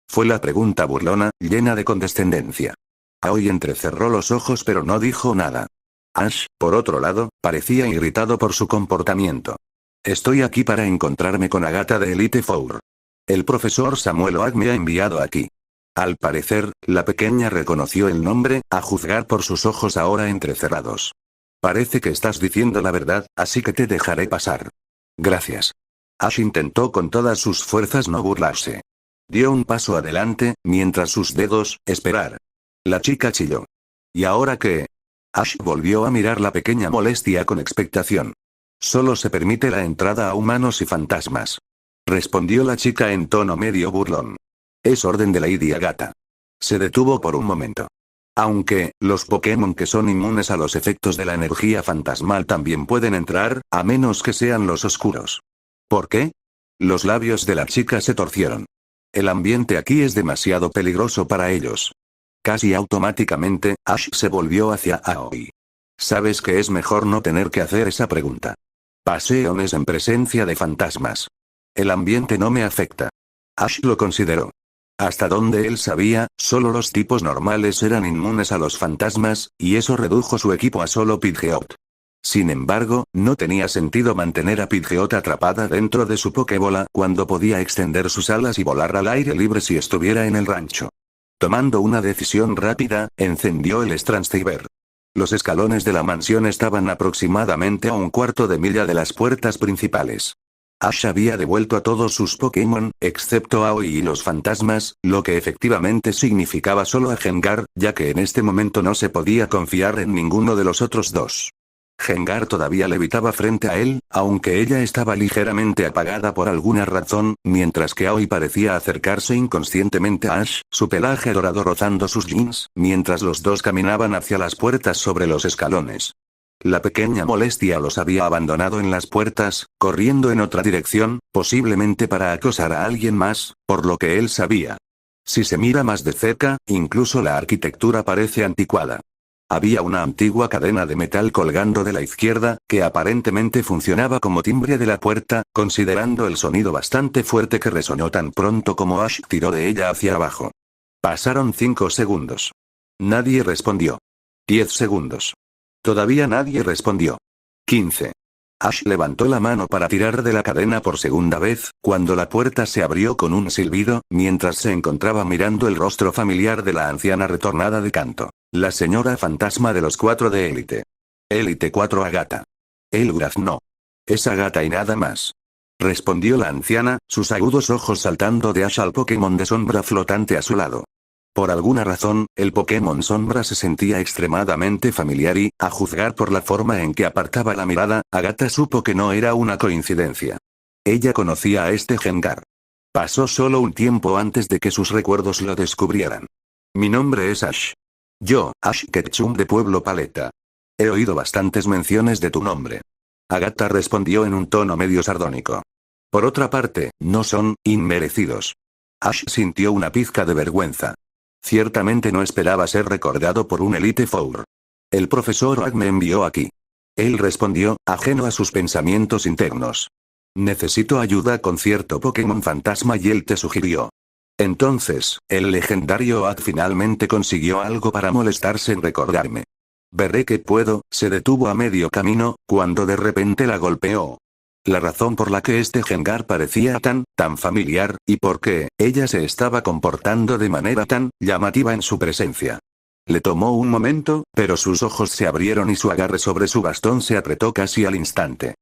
Fue la pregunta burlona, llena de condescendencia. Aoi entrecerró los ojos pero no dijo nada. Ash, por otro lado, parecía irritado por su comportamiento. Estoy aquí para encontrarme con Agatha de Elite Four. El profesor Samuel Oak me ha enviado aquí. Al parecer, la pequeña reconoció el nombre, a juzgar por sus ojos ahora entrecerrados. Parece que estás diciendo la verdad, así que te dejaré pasar. Gracias. Ash intentó con todas sus fuerzas no burlarse. Dio un paso adelante, mientras sus dedos, esperar. La chica chilló. ¿Y ahora qué? Ash volvió a mirar la pequeña molestia con expectación. Solo se permite la entrada a humanos y fantasmas. Respondió la chica en tono medio burlón. Es orden de Lady Agatha. Se detuvo por un momento. Aunque, los Pokémon que son inmunes a los efectos de la energía fantasmal también pueden entrar, a menos que sean los oscuros. ¿Por qué? Los labios de la chica se torcieron. El ambiente aquí es demasiado peligroso para ellos. Casi automáticamente, Ash se volvió hacia Aoi. Sabes que es mejor no tener que hacer esa pregunta. Pasé ones en presencia de fantasmas. El ambiente no me afecta. Ash lo consideró. Hasta donde él sabía, solo los tipos normales eran inmunes a los fantasmas, y eso redujo su equipo a solo Pidgeot. Sin embargo, no tenía sentido mantener a Pidgeot atrapada dentro de su Pokébola cuando podía extender sus alas y volar al aire libre si estuviera en el rancho. Tomando una decisión rápida, encendió el Strandsaber. Los escalones de la mansión estaban aproximadamente a un cuarto de milla de las puertas principales. Ash había devuelto a todos sus Pokémon, excepto a Aoi y los fantasmas, lo que efectivamente significaba solo a Gengar, ya que en este momento no se podía confiar en ninguno de los otros dos. Gengar todavía levitaba frente a él, aunque ella estaba ligeramente apagada por alguna razón, mientras que Aoi parecía acercarse inconscientemente a Ash, su pelaje dorado rozando sus jeans, mientras los dos caminaban hacia las puertas sobre los escalones. La pequeña molestia los había abandonado en las puertas, corriendo en otra dirección, posiblemente para acosar a alguien más, por lo que él sabía. Si se mira más de cerca, incluso la arquitectura parece anticuada. Había una antigua cadena de metal colgando de la izquierda, que aparentemente funcionaba como timbre de la puerta, considerando el sonido bastante fuerte que resonó tan pronto como Ash tiró de ella hacia abajo. Pasaron 5 segundos. Nadie respondió. 10 segundos. Todavía nadie respondió. 15. Ash levantó la mano para tirar de la cadena por segunda vez, cuando la puerta se abrió con un silbido, mientras se encontraba mirando el rostro familiar de la anciana retornada de Kanto. La señora fantasma de los 4 de élite. Élite 4 Agatha. Elgraz no. Es Agatha y nada más. Respondió la anciana, sus agudos ojos saltando de Ash al Pokémon de sombra flotante a su lado. Por alguna razón, el Pokémon sombra se sentía extremadamente familiar y, a juzgar por la forma en que apartaba la mirada, Agatha supo que no era una coincidencia. Ella conocía a este Gengar. Pasó solo un tiempo antes de que sus recuerdos lo descubrieran. Mi nombre es Ash. Yo, Ash Ketchum de Pueblo Paleta. He oído bastantes menciones de tu nombre. Agatha respondió en un tono medio sardónico. Por otra parte, no son inmerecidos. Ash sintió una pizca de vergüenza. Ciertamente no esperaba ser recordado por un Elite Four. El profesor Oak me envió aquí. Él respondió, ajeno a sus pensamientos internos. Necesito ayuda con cierto Pokémon fantasma y él te sugirió. Entonces, el legendario Oak finalmente consiguió algo para molestarse en recordarme. Veré que puedo, se detuvo a medio camino, cuando de repente la golpeó. La razón por la que este Gengar parecía tan familiar, y por qué ella se estaba comportando de manera tan llamativa en su presencia. Le tomó un momento, pero sus ojos se abrieron y su agarre sobre su bastón se apretó casi al instante.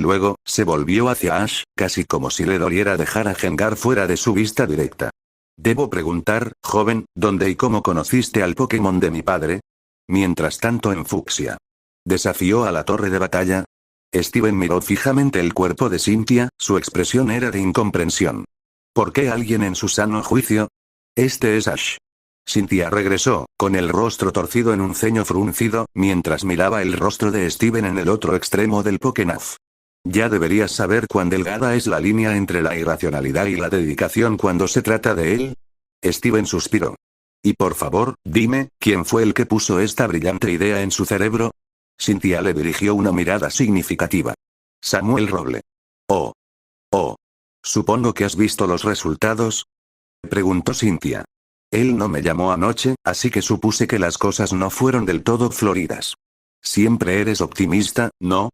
Luego, se volvió hacia Ash, casi como si le doliera dejar a Gengar fuera de su vista directa. Debo preguntar, joven, ¿dónde y cómo conociste al Pokémon de mi padre? Mientras tanto en Fucsia. ¿Desafió a la torre de batalla? Steven miró fijamente el cuerpo de Cynthia, su expresión era de incomprensión. ¿Por qué alguien en su sano juicio? Este es Ash. Cynthia regresó, con el rostro torcido en un ceño fruncido, mientras miraba el rostro de Steven en el otro extremo del Pokénaf. Ya deberías saber cuán delgada es la línea entre la irracionalidad y la dedicación cuando se trata de él. Steven suspiró. Y por favor, dime, ¿quién fue el que puso esta brillante idea en su cerebro? Cynthia le dirigió una mirada significativa. Samuel Roble. Oh. Oh. Supongo que has visto los resultados. Preguntó Cynthia. Él no me llamó anoche, así que supuse que las cosas no fueron del todo floridas. Siempre eres optimista, ¿no?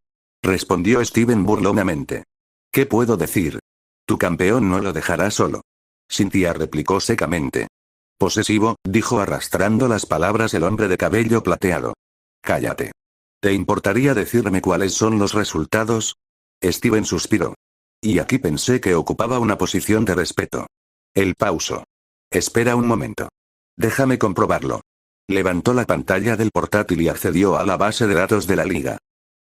Respondió Steven burlonamente. ¿Qué puedo decir? Tu campeón no lo dejará solo. Cynthia replicó secamente. Posesivo, dijo arrastrando las palabras el hombre de cabello plateado. Cállate. ¿Te importaría decirme cuáles son los resultados? Steven suspiró. Y aquí pensé que ocupaba una posición de respeto. Él pausó. Espera un momento. Déjame comprobarlo. Levantó la pantalla del portátil y accedió a la base de datos de la liga.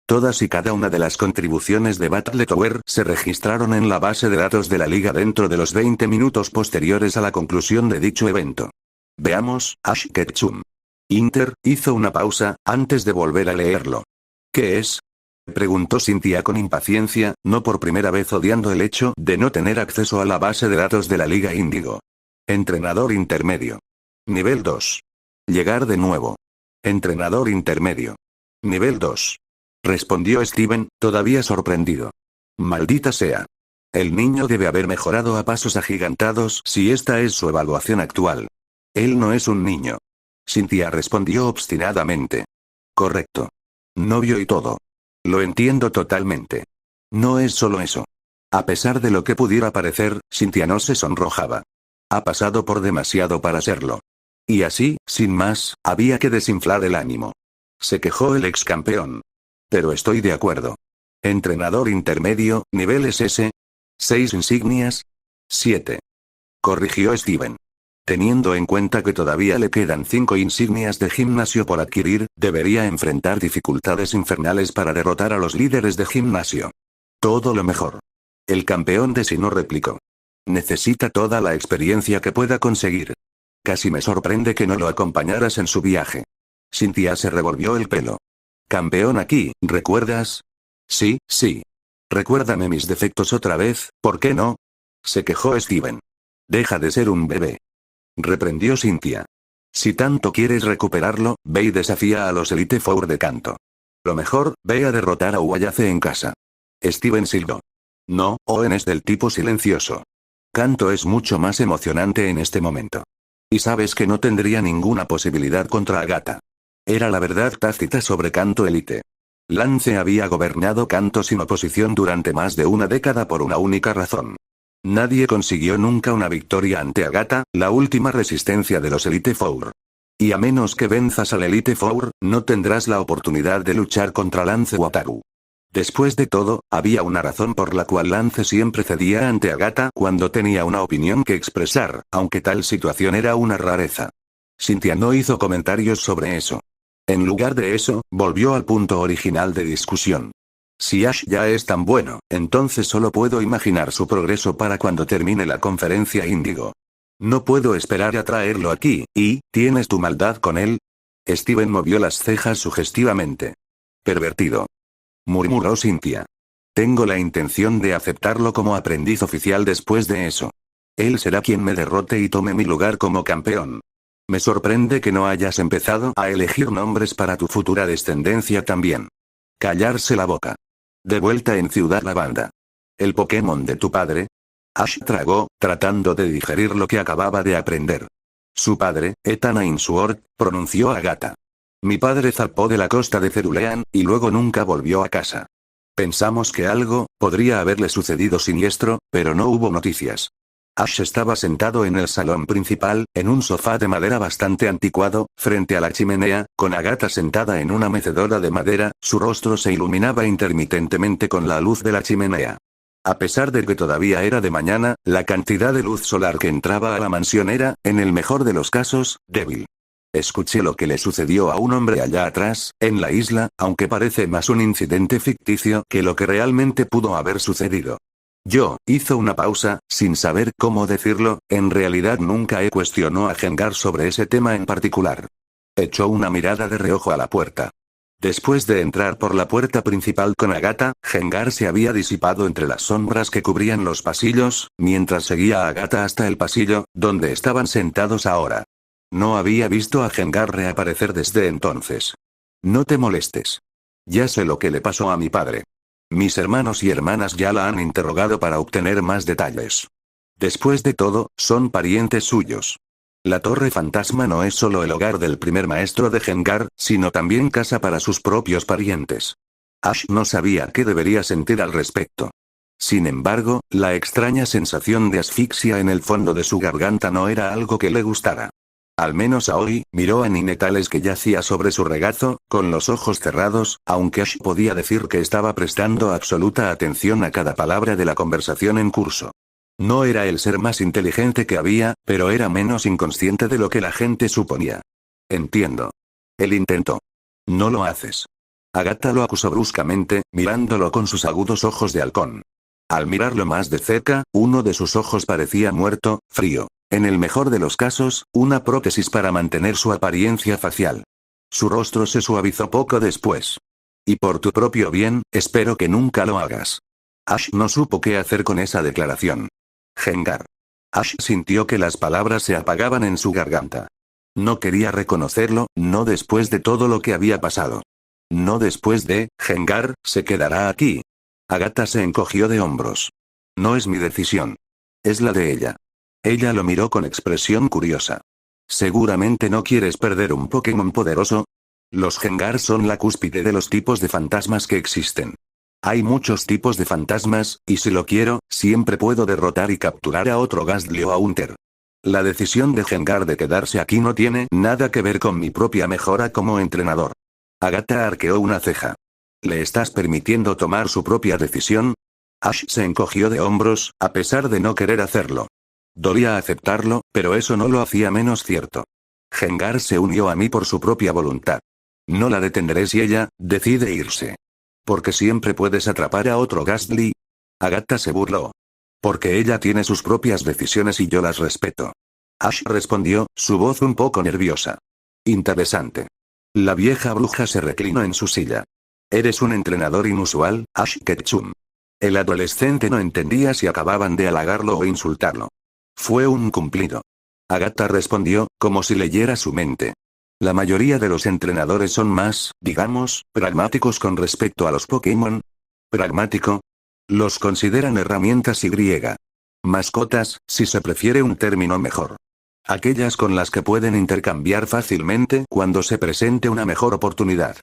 Todas y cada una de las contribuciones de Battle Tower se registraron en la base de datos de la liga dentro de los 20 minutos posteriores a la conclusión de dicho evento. Veamos, Ash Ketchum. Inter, hizo una pausa, antes de volver a leerlo. ¿Qué es? Preguntó Cynthia con impaciencia, no por primera vez odiando el hecho de no tener acceso a la base de datos de la Liga Índigo. Entrenador intermedio. Nivel 2. Llegar de nuevo. Entrenador intermedio. Nivel 2. Respondió Steven, todavía sorprendido. Maldita sea. El niño debe haber mejorado a pasos agigantados si esta es su evaluación actual. Él no es un niño. Cynthia respondió obstinadamente. Correcto. Novio y todo. Lo entiendo totalmente. No es solo eso. A pesar de lo que pudiera parecer, Cynthia no se sonrojaba. Ha pasado por demasiado para serlo. Y así, sin más, había que desinflar el ánimo. Se quejó el ex campeón. Pero estoy de acuerdo. Entrenador intermedio, nivel SS. 6 insignias. 7. Corrigió Steven. Teniendo en cuenta que todavía le quedan 5 insignias de gimnasio por adquirir, debería enfrentar dificultades infernales para derrotar a los líderes de gimnasio. Todo lo mejor. El campeón de Sinnoh replicó. Necesita toda la experiencia que pueda conseguir. Casi me sorprende que no lo acompañaras en su viaje. Cynthia se revolvió el pelo. Campeón aquí, ¿recuerdas? Sí, sí. Recuérdame mis defectos otra vez, ¿por qué no? Se quejó Steven. Deja de ser un bebé. Reprendió Cynthia. Si tanto quieres recuperarlo, ve y desafía a los Elite Four de Kanto. Lo mejor, ve a derrotar a Uayase en casa. Steven silbó. No, Owen es del tipo silencioso. Kanto es mucho más emocionante en este momento. Y sabes que no tendría ninguna posibilidad contra Agatha. Era la verdad tácita sobre Kanto Elite. Lance había gobernado Kanto sin oposición durante más de una década por una única razón. Nadie consiguió nunca una victoria ante Agatha, la última resistencia de los Elite Four. Y a menos que venzas al Elite Four, no tendrás la oportunidad de luchar contra Lance Wataru. Después de todo, había una razón por la cual Lance siempre cedía ante Agatha cuando tenía una opinión que expresar, aunque tal situación era una rareza. Cynthia no hizo comentarios sobre eso. En lugar de eso, volvió al punto original de discusión. Si Ash ya es tan bueno, entonces solo puedo imaginar su progreso para cuando termine la conferencia Índigo. No puedo esperar a traerlo aquí, ¿y tienes tu maldad con él? Steven movió las cejas sugestivamente. Pervertido. Murmuró Cynthia. Tengo la intención de aceptarlo como aprendiz oficial después de eso. Él será quien me derrote y tome mi lugar como campeón. Me sorprende que no hayas empezado a elegir nombres para tu futura descendencia también. Callarse la boca. De vuelta en Ciudad Lavanda. ¿El Pokémon de tu padre? Ash tragó, tratando de digerir lo que acababa de aprender. Su padre, Ethan Ainsworth, pronunció Agatha. Mi padre zarpó de la costa de Cerulean, y luego nunca volvió a casa. Pensamos que algo podría haberle sucedido siniestro, pero no hubo noticias. Ash estaba sentado en el salón principal, en un sofá de madera bastante anticuado, frente a la chimenea, con Agatha sentada en una mecedora de madera, su rostro se iluminaba intermitentemente con la luz de la chimenea. A pesar de que todavía era de mañana, la cantidad de luz solar que entraba a la mansión era, en el mejor de los casos, débil. Escuché lo que le sucedió a un hombre allá atrás, en la isla, aunque parece más un incidente ficticio que lo que realmente pudo haber sucedido. Hizo una pausa, sin saber cómo decirlo, en realidad nunca he cuestionado a Gengar sobre ese tema en particular. Echó una mirada de reojo a la puerta. Después de entrar por la puerta principal con Agatha, Gengar se había disipado entre las sombras que cubrían los pasillos, mientras seguía a Agatha hasta el pasillo, donde estaban sentados ahora. No había visto a Gengar reaparecer desde entonces. No te molestes. Ya sé lo que le pasó a mi padre. Mis hermanos y hermanas ya la han interrogado para obtener más detalles. Después de todo, son parientes suyos. La Torre Fantasma no es solo el hogar del primer maestro de Gengar, sino también casa para sus propios parientes. Ash no sabía qué debería sentir al respecto. Sin embargo, la extraña sensación de asfixia en el fondo de su garganta no era algo que le gustara. Al menos a hoy, miró a Ninetales que yacía sobre su regazo, con los ojos cerrados, aunque Ash podía decir que estaba prestando absoluta atención a cada palabra de la conversación en curso. No era el ser más inteligente que había, pero era menos inconsciente de lo que la gente suponía. Entiendo. Él intentó. No lo haces. Agatha lo acusó bruscamente, mirándolo con sus agudos ojos de halcón. Al mirarlo más de cerca, uno de sus ojos parecía muerto, frío. En el mejor de los casos, una prótesis para mantener su apariencia facial. Su rostro se suavizó poco después. Y por tu propio bien, espero que nunca lo hagas. Ash no supo qué hacer con esa declaración. Gengar. Ash sintió que las palabras se apagaban en su garganta. No quería reconocerlo, no después de todo lo que había pasado. No después de, Gengar, se quedará aquí. Agatha se encogió de hombros. No es mi decisión. Es la de ella. Ella lo miró con expresión curiosa. ¿Seguramente no quieres perder un Pokémon poderoso? Los Gengar son la cúspide de los tipos de fantasmas que existen. Hay muchos tipos de fantasmas, y si lo quiero, siempre puedo derrotar y capturar a otro Gastly o a Haunter. La decisión de Gengar de quedarse aquí no tiene nada que ver con mi propia mejora como entrenador. Agatha arqueó una ceja. ¿Le estás permitiendo tomar su propia decisión? Ash se encogió de hombros, a pesar de no querer hacerlo. Dolía aceptarlo, pero eso no lo hacía menos cierto. Gengar se unió a mí por su propia voluntad. No la detendré si ella decide irse. ¿Porque siempre puedes atrapar a otro Gastly? Agatha se burló. Porque ella tiene sus propias decisiones y yo las respeto. Ash respondió, su voz un poco nerviosa. Interesante. La vieja bruja se reclinó en su silla. Eres un entrenador inusual, Ash Ketchum. El adolescente no entendía si acababan de halagarlo o insultarlo. Fue un cumplido. Agatha respondió, como si leyera su mente. La mayoría de los entrenadores son más, digamos, pragmáticos con respecto a los Pokémon. ¿Pragmático? Los consideran herramientas y mascotas, si se prefiere un término mejor. Aquellas con las que pueden intercambiar fácilmente cuando se presente una mejor oportunidad.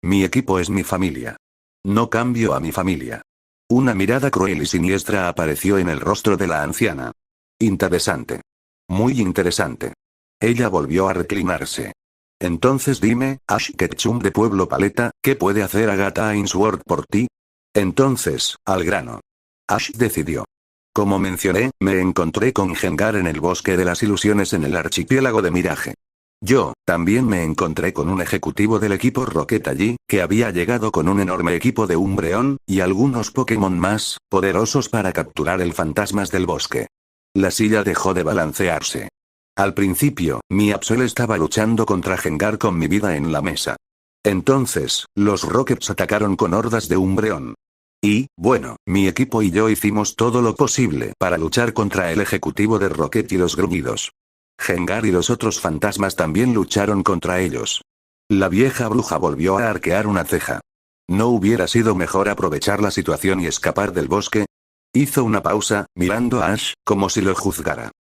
Mi equipo es mi familia. No cambio a mi familia. Una mirada cruel y siniestra apareció en el rostro de la anciana. Interesante. Muy interesante. Ella volvió a reclinarse. Entonces dime, Ash Ketchum de Pueblo Paleta, ¿qué puede hacer Agatha Ainsworth por ti? Entonces, al grano. Ash decidió. Como mencioné, me encontré con Gengar en el bosque de las ilusiones en el archipiélago de Mirage. Yo, también me encontré con un ejecutivo del equipo Rocket allí, que había llegado con un enorme equipo de Umbreon, y algunos Pokémon más, poderosos para capturar el fantasmas del bosque. La silla dejó de balancearse. Al principio, mi Absol estaba luchando contra Gengar con mi vida en la mesa. Entonces, los Rockets atacaron con hordas de Umbreon. Y, bueno, mi equipo y yo hicimos todo lo posible para luchar contra el ejecutivo de Rocket y los gruñidos. Gengar y los otros fantasmas también lucharon contra ellos. La vieja bruja volvió a arquear una ceja. ¿No hubiera sido mejor aprovechar la situación y escapar del bosque? Hizo una pausa, mirando a Ash, como si lo juzgara.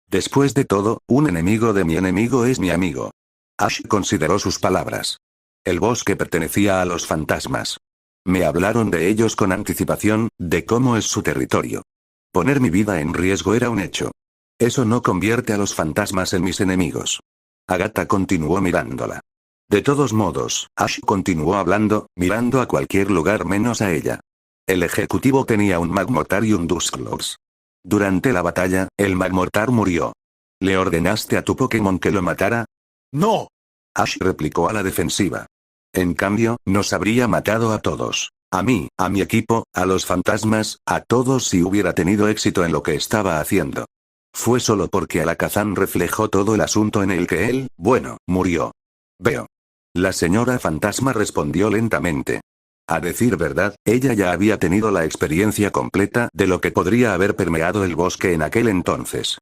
Después de todo, un enemigo de mi enemigo es mi amigo. Ash consideró sus palabras. El bosque pertenecía a los fantasmas. Me hablaron de ellos con anticipación, de cómo es su territorio. Poner mi vida en riesgo era un hecho. Eso no convierte a los fantasmas en mis enemigos. Agatha continuó mirándola. De todos modos, Ash continuó hablando, mirando a cualquier lugar menos a ella. El ejecutivo tenía un Magmortar y un Dusclops. Durante la batalla, el Magmortar murió. ¿Le ordenaste a tu Pokémon que lo matara? No. Ash replicó a la defensiva. En cambio, nos habría matado a todos. A mí, a mi equipo, a los fantasmas, a todos si hubiera tenido éxito en lo que estaba haciendo. Fue solo porque Alakazam reflejó todo el asunto en el que él, bueno, murió. Veo. La señora fantasma respondió lentamente. A decir verdad, ella ya había tenido la experiencia completa de lo que podría haber permeado el bosque en aquel entonces.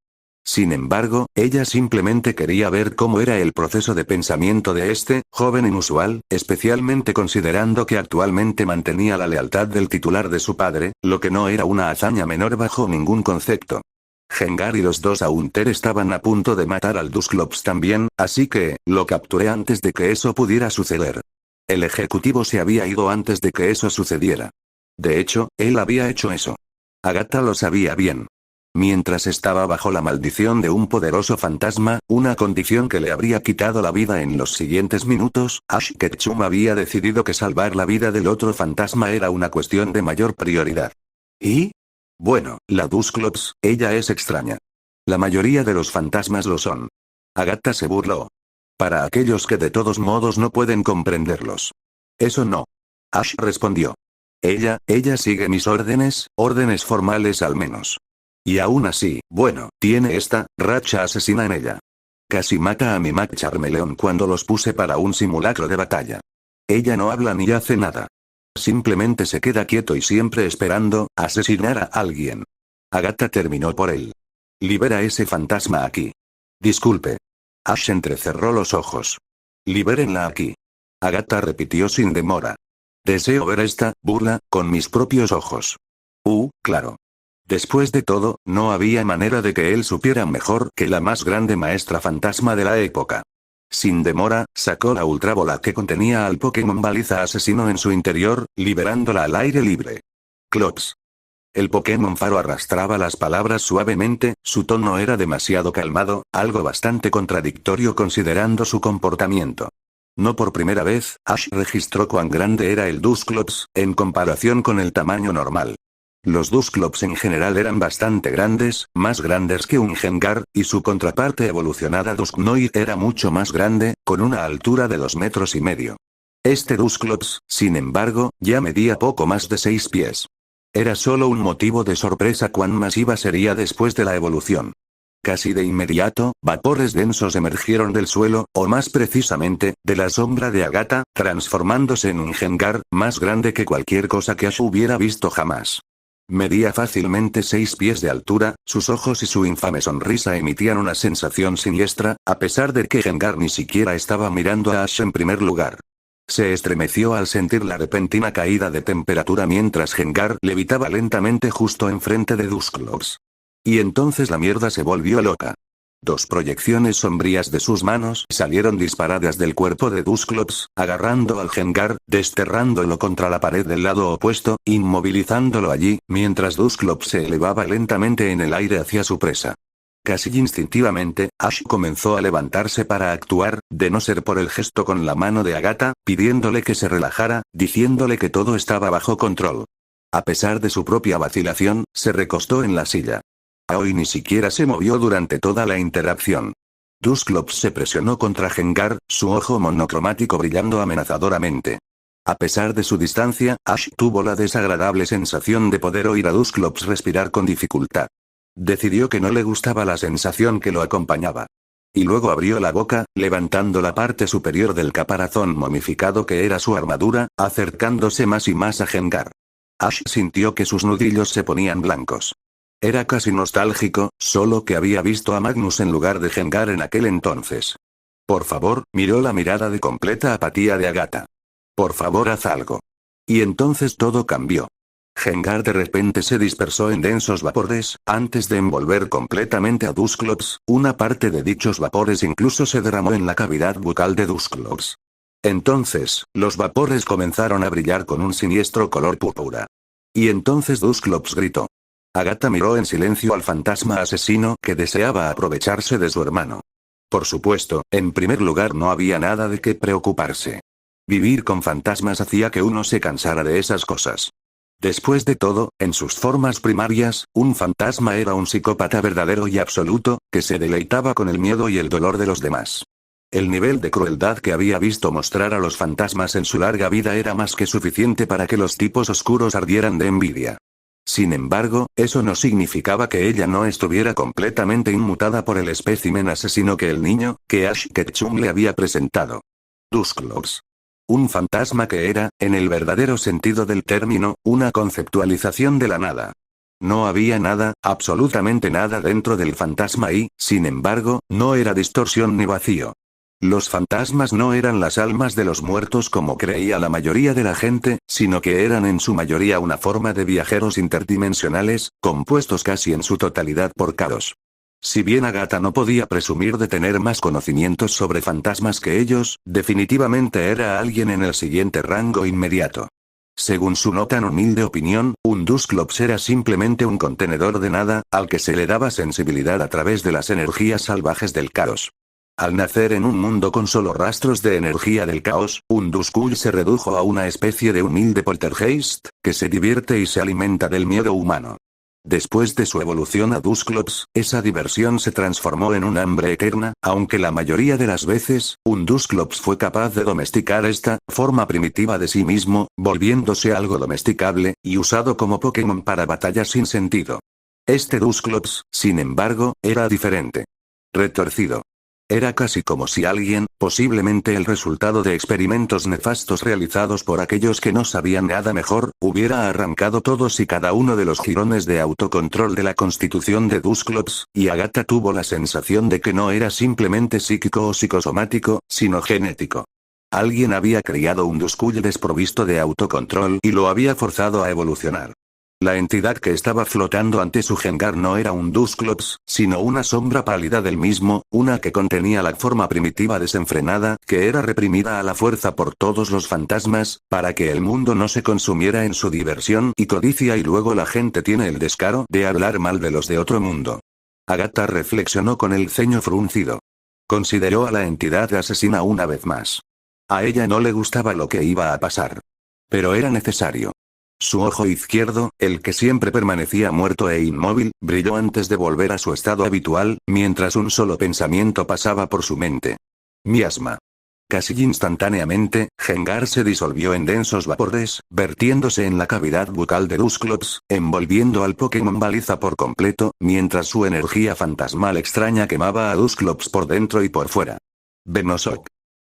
Sin embargo, ella simplemente quería ver cómo era el proceso de pensamiento de este joven inusual, especialmente considerando que actualmente mantenía la lealtad del titular de su padre, lo que no era una hazaña menor bajo ningún concepto. Gengar y los dos Haunter estaban a punto de matar al Dusclops también, así que, lo capturé antes de que eso pudiera suceder. El ejecutivo se había ido antes de que eso sucediera. De hecho, él había hecho eso. Agatha lo sabía bien. Mientras estaba bajo la maldición de un poderoso fantasma, una condición que le habría quitado la vida en los siguientes minutos, Ash Ketchum había decidido que salvar la vida del otro fantasma era una cuestión de mayor prioridad. ¿Y? Bueno, la Dusclops, ella es extraña. La mayoría de los fantasmas lo son. Agatha se burló. Para aquellos que de todos modos no pueden comprenderlos. Eso no. Ash respondió. Ella sigue mis órdenes formales al menos. Y aún así, bueno, tiene esta racha asesina en ella. Casi mata a mi Mac Charmeleon cuando los puse para un simulacro de batalla. Ella no habla ni hace nada. Simplemente se queda quieto y siempre esperando asesinar a alguien. Agatha terminó por él. Libera ese fantasma aquí. Disculpe. Ash entrecerró los ojos. Libérenla aquí. Agatha repitió sin demora. Deseo ver esta burla con mis propios ojos. Claro. Después de todo, no había manera de que él supiera mejor que la más grande maestra fantasma de la época. Sin demora, sacó la ultrabola que contenía al Pokémon baliza asesino en su interior, liberándola al aire libre. Clops. El Pokémon faro arrastraba las palabras suavemente, su tono era demasiado calmado, algo bastante contradictorio considerando su comportamiento. No por primera vez, Ash registró cuán grande era el Dusclops, en comparación con el tamaño normal. Los Dusclops en general eran bastante grandes, más grandes que un Gengar, y su contraparte evolucionada Dusknoir era mucho más grande, con una altura de 2,5 metros. Este Dusclops, sin embargo, ya medía poco más de 6 pies. Era solo un motivo de sorpresa cuán masiva sería después de la evolución. Casi de inmediato, vapores densos emergieron del suelo, o más precisamente, de la sombra de Agatha, transformándose en un Gengar, más grande que cualquier cosa que Ash hubiera visto jamás. Medía fácilmente 6 pies de altura, sus ojos y su infame sonrisa emitían una sensación siniestra, a pesar de que Gengar ni siquiera estaba mirando a Ash en primer lugar. Se estremeció al sentir la repentina caída de temperatura mientras Gengar levitaba lentamente justo enfrente de Dusclops. Y entonces la mierda se volvió loca. 2 proyecciones sombrías de sus manos salieron disparadas del cuerpo de Dusclops, agarrando al Gengar, desterrándolo contra la pared del lado opuesto, inmovilizándolo allí, mientras Dusclops se elevaba lentamente en el aire hacia su presa. Casi instintivamente, Ash comenzó a levantarse para actuar, de no ser por el gesto con la mano de Agatha, pidiéndole que se relajara, diciéndole que todo estaba bajo control. A pesar de su propia vacilación, se recostó en la silla. Aoi ni siquiera se movió durante toda la interacción. Dusclops se presionó contra Gengar, su ojo monocromático brillando amenazadoramente. A pesar de su distancia, Ash tuvo la desagradable sensación de poder oír a Dusclops respirar con dificultad. Decidió que no le gustaba la sensación que lo acompañaba. Y luego abrió la boca, levantando la parte superior del caparazón momificado que era su armadura, acercándose más y más a Gengar. Ash sintió que sus nudillos se ponían blancos. Era casi nostálgico, solo que había visto a Magnus en lugar de Gengar en aquel entonces. Por favor, miró la mirada de completa apatía de Agatha. Por favor, haz algo. Y entonces todo cambió. Gengar de repente se dispersó en densos vapores, antes de envolver completamente a Dusclops, una parte de dichos vapores incluso se derramó en la cavidad bucal de Dusclops. Entonces, los vapores comenzaron a brillar con un siniestro color púrpura. Y entonces Dusclops gritó. Agatha miró en silencio al fantasma asesino que deseaba aprovecharse de su hermano. Por supuesto, en primer lugar no había nada de qué preocuparse. Vivir con fantasmas hacía que uno se cansara de esas cosas. Después de todo, en sus formas primarias, un fantasma era un psicópata verdadero y absoluto, que se deleitaba con el miedo y el dolor de los demás. El nivel de crueldad que había visto mostrar a los fantasmas en su larga vida era más que suficiente para que los tipos oscuros ardieran de envidia. Sin embargo, eso no significaba que ella no estuviera completamente inmutada por el espécimen asesino que el niño, que Ash Ketchum le había presentado. Dusclops. Un fantasma que era, en el verdadero sentido del término, una conceptualización de la nada. No había nada, absolutamente nada dentro del fantasma y, sin embargo, no era distorsión ni vacío. Los fantasmas no eran las almas de los muertos como creía la mayoría de la gente, sino que eran en su mayoría una forma de viajeros interdimensionales, compuestos casi en su totalidad por caos. Si bien Agatha no podía presumir de tener más conocimientos sobre fantasmas que ellos, definitivamente era alguien en el siguiente rango inmediato. Según su no tan humilde opinión, un Dusclops era simplemente un contenedor de nada, al que se le daba sensibilidad a través de las energías salvajes del caos. Al nacer en un mundo con solo rastros de energía del caos, un Duskull se redujo a una especie de humilde poltergeist, que se divierte y se alimenta del miedo humano. Después de su evolución a Dusclops, esa diversión se transformó en un hambre eterna, aunque la mayoría de las veces, un Dusclops fue capaz de domesticar esta forma primitiva de sí mismo, volviéndose algo domesticable, y usado como Pokémon para batallas sin sentido. Este Dusclops, sin embargo, era diferente. Retorcido. Era casi como si alguien, posiblemente el resultado de experimentos nefastos realizados por aquellos que no sabían nada mejor, hubiera arrancado todos y cada uno de los jirones de autocontrol de la constitución de Dusclops, y Agatha tuvo la sensación de que no era simplemente psíquico o psicosomático, sino genético. Alguien había criado un Duskull desprovisto de autocontrol y lo había forzado a evolucionar. La entidad que estaba flotando ante su Gengar no era un Dusclops, sino una sombra pálida del mismo, una que contenía la forma primitiva desenfrenada, que era reprimida a la fuerza por todos los fantasmas, para que el mundo no se consumiera en su diversión y codicia y luego la gente tiene el descaro de hablar mal de los de otro mundo. Agatha reflexionó con el ceño fruncido. Consideró a la entidad asesina una vez más. A ella no le gustaba lo que iba a pasar. Pero era necesario. Su ojo izquierdo, el que siempre permanecía muerto e inmóvil, brilló antes de volver a su estado habitual, mientras un solo pensamiento pasaba por su mente. Miasma. Casi instantáneamente, Gengar se disolvió en densos vapores, vertiéndose en la cavidad bucal de Dusclops, envolviendo al Pokémon baliza por completo, mientras su energía fantasmal extraña quemaba a Dusclops por dentro y por fuera. Venoshock.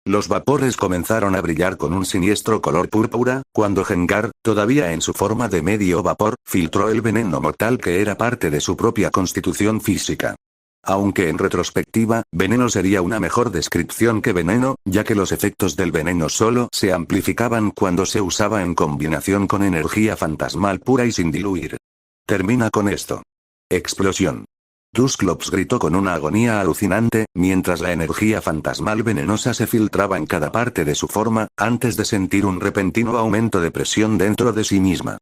Los vapores comenzaron a brillar con un siniestro color púrpura, cuando Gengar, todavía en su forma de medio vapor, filtró el veneno mortal que era parte de su propia constitución física. Aunque en retrospectiva, veneno sería una mejor descripción que veneno, ya que los efectos del veneno solo se amplificaban cuando se usaba en combinación con energía fantasmal pura y sin diluir. Termina con esto. Explosión. Dusclops gritó con una agonía alucinante, mientras la energía fantasmal venenosa se filtraba en cada parte de su forma, antes de sentir un repentino aumento de presión dentro de sí misma.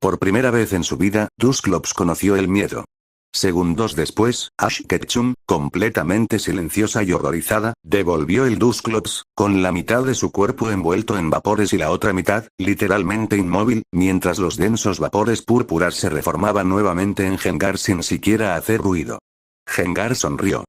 Por primera vez en su vida, Dusclops conoció el miedo. Segundos después, Ash Ketchum, completamente silenciosa y horrorizada, devolvió el Dusclops, con la mitad de su cuerpo envuelto en vapores y la otra mitad, literalmente inmóvil, mientras los densos vapores púrpuras se reformaban nuevamente en Gengar sin siquiera hacer ruido. Gengar sonrió.